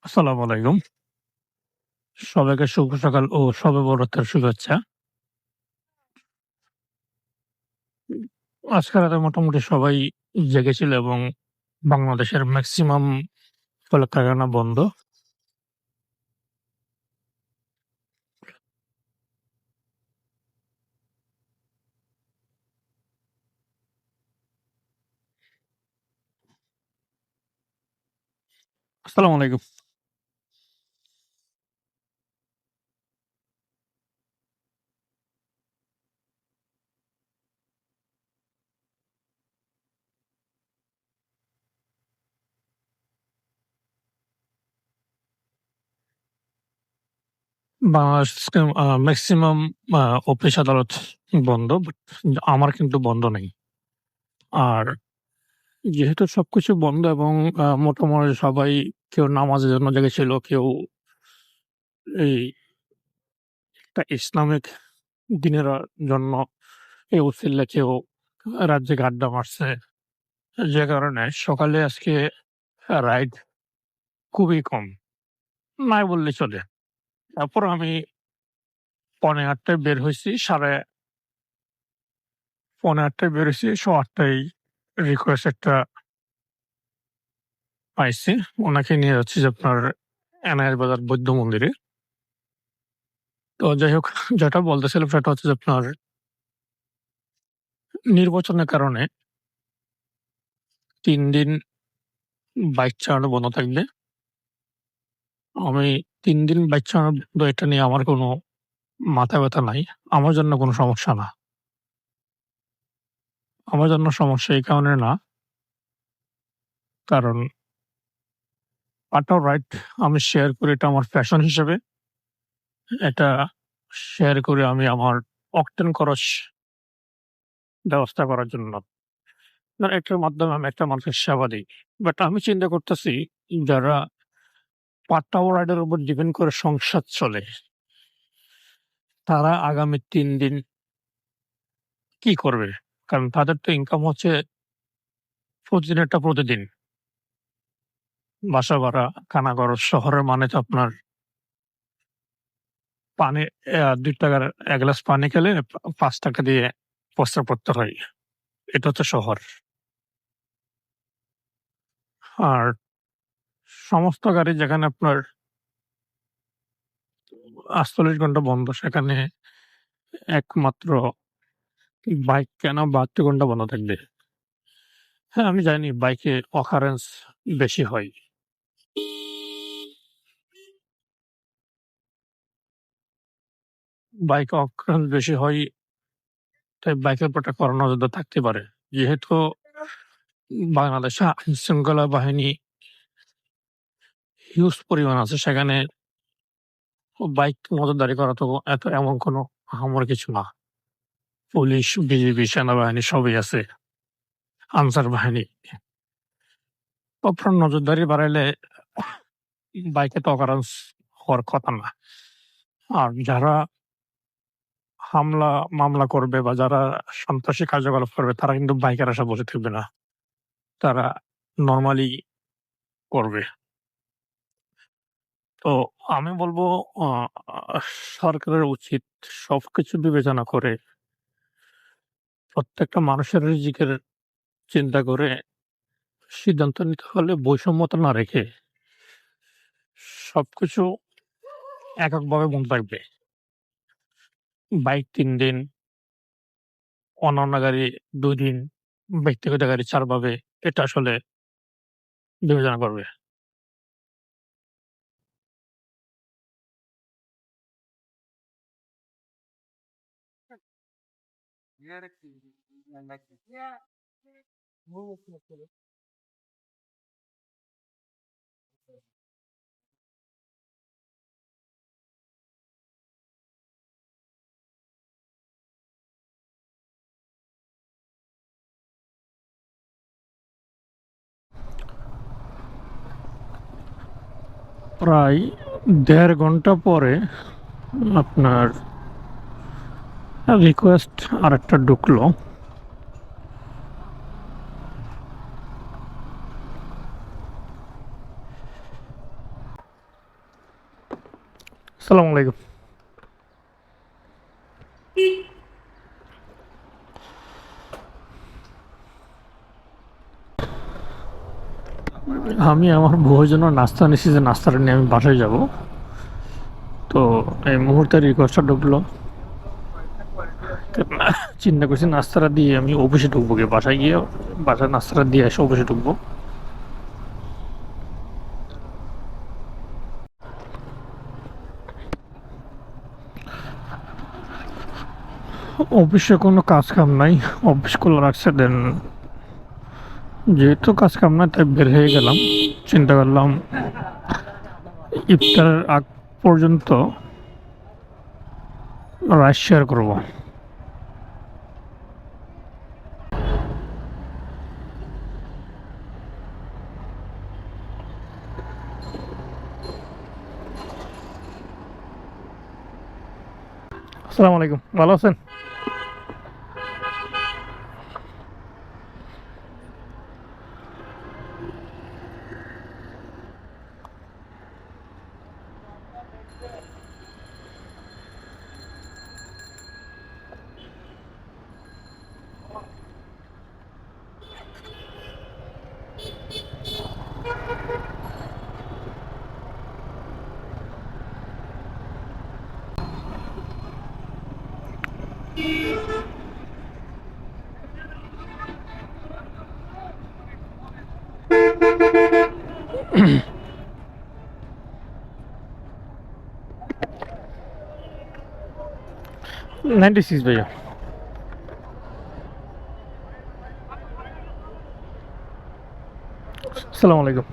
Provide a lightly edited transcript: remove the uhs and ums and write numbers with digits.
আসসালামু আলাইকুম। সবাইকে শুভ সকাল ও শবে বরতের শুভেচ্ছা। আজকে রাতে মোটামুটি সবাই জেগেছিল এবং বাংলাদেশের মেক্সিমাম কলকারখানা বন্ধ। আসসালামু আলাইকুম। বাংলাদেশে মেক্সিমাম অফিস আদালত বন্ধ। বাট আমার কিন্তু বন্ধ নেই। আর যেহেতু সবকিছু বন্ধ এবং মোটামুটি সবাই কেউ নামাজের জন্য জেগেছিল, কেউ এই একটা ইসলামিক দিনের জন্য এই উছিল্লা কেউ রাত জেগে আড্ডা মারছে। যে কারণে সকালে আজকে রাইড খুবই কম। নাই বললেই চলে। তারপর আমি ৮:৩০ টায় বের হইছি। ৮:৩০ টায় বের হইছি। ৮:০০ টায় রিকোয়েস্ট একটা পাইছি। উনাকে নিয়ে যাচ্ছি যে আপনার এনায়েত বাজার বৌদ্ধ মন্দিরে। তো যাই হোক, যেটা বলতেছিলাম সেটা হচ্ছে যে আপনার নির্বাচনের কারণে ৩ দিন বাইক চালানো বন্ধ থাকবে। আমি ৩ দিন বাইক চালানো বন্ধ, এটা নিয়ে আমার কোনো মাথা ব্যাথা নাই। আমার জন্য কোনো সমস্যা না। আমার জন্য সমস্যা এই কারণে না, কারণ পার্টনার রাইট আমি শেয়ার করি, এটা আমার প্যাশন হিসেবে। এটা শেয়ার করি আমি আমার অক্টেন খরচ ব্যবস্থা করার জন্য। ধরেন এটার মাধ্যমে আমি একটা মানুষের সেবা দেই। বাট আমি চিন্তা করতেছি, যারা পার্ট টাওয়ার রাইডের উপর ডিপেন্ড করে সংসার চলে, তারা আগামী ৩ দিন কি করবে? কারণ তাদের তো ইনকাম হচ্ছে প্রতিদিনেরটা প্রতিদিন। বাসা ভাড়া, খানা খরচ, শহরের মানে তো আপনার পানি ৳২ র ১ গ্লাস পানি খেলে ৳৫ দিয়ে প্রস্রাব করতে হয়। এটা হচ্ছে শহর। আর সমস্ত গাড়ি যেখানে আপনার ৪৮ ঘন্টা বন্ধ, সেখানে একমাত্র বাইক কেন ৭২ ঘন্টা বন্ধ থাকবে? হ্যাঁ, আমি জানি বাইকে occurrence বেশি হয়। বাইকে occurrence বেশি হয়, তাই বাইকের উপর একটা কড়া নজরদারি থাকতে পারে। যেহেতু বাংলাদেশে আইনশৃঙ্খলা বাহিনী হিউজ পরিমাণ আছে, সেখানে বাইক নজরদারি করা তো এমন কোনো আহামরি কিছু না। পুলিশ, বিজিবি, সেনাবাহিনী সবই আছে, আনসার বাহিনী। প্রপার নজরদারি বাড়াইলে বাইকে তো occurrence হওয়ার কথা না। আর যারা হামলা মামলা করবে বা যারা সন্ত্রাসী কার্যকলাপ করবে, তারা কিন্তু বাইকের আশায় বসে থাকবে না। তারা নরমালি করবে। তো আমি বলব, আ সরকারের উচিত সবকিছু বিবেচনা করে প্রত্যেকটা মানুষের রিজিকের চিন্তা করে সিদ্ধান্ত নিতে হলে বৈষম্যতা না রেখে সবকিছু এককভাবে বন্ধ থাকবে। বাইক ৩ দিন, অন্যান্য গাড়ি ২ দিন, ব্যক্তিগত গাড়ি ৪ ভাবে, এটা আসলে বিবেচনা করবে। প্রায় ১.৫ ঘন্টা পরে আপনার রিকোয়েস্ট আরেকটা ঢুকলো। আসসালামু আলাইকুম। আমি আমার বউয়ের জন্য নাস্তা নিচ্ছি, যে নাস্তাটা নিয়ে আমি বাসায় যাব। তো এই মুহূর্তে রিকোয়েস্টটা ঢুকলো। তো চিন্তা করছি নাস্তাটা দিয়ে আমি অফিসে ঢুকবো, গিয়ে বাসায় গিয়ে বাসায় নাস্তাটা দিয়ে এসে অফিসে ঢুকবো। অফিসে কোনো কাজ কাম নাই, অফিস খোলা রাখছে। দেন যেহেতু কাজ কাম নাই, তাই বের হয়ে গেলাম। চিন্তা করলাম ইফতারের আগ পর্যন্ত রাইড শেয়ার করবো। আসসালামু আলাইকুম, ভালো আছেন? নাইনটি সিক্স ভাইয়া। আসসালামু আলাইকুম।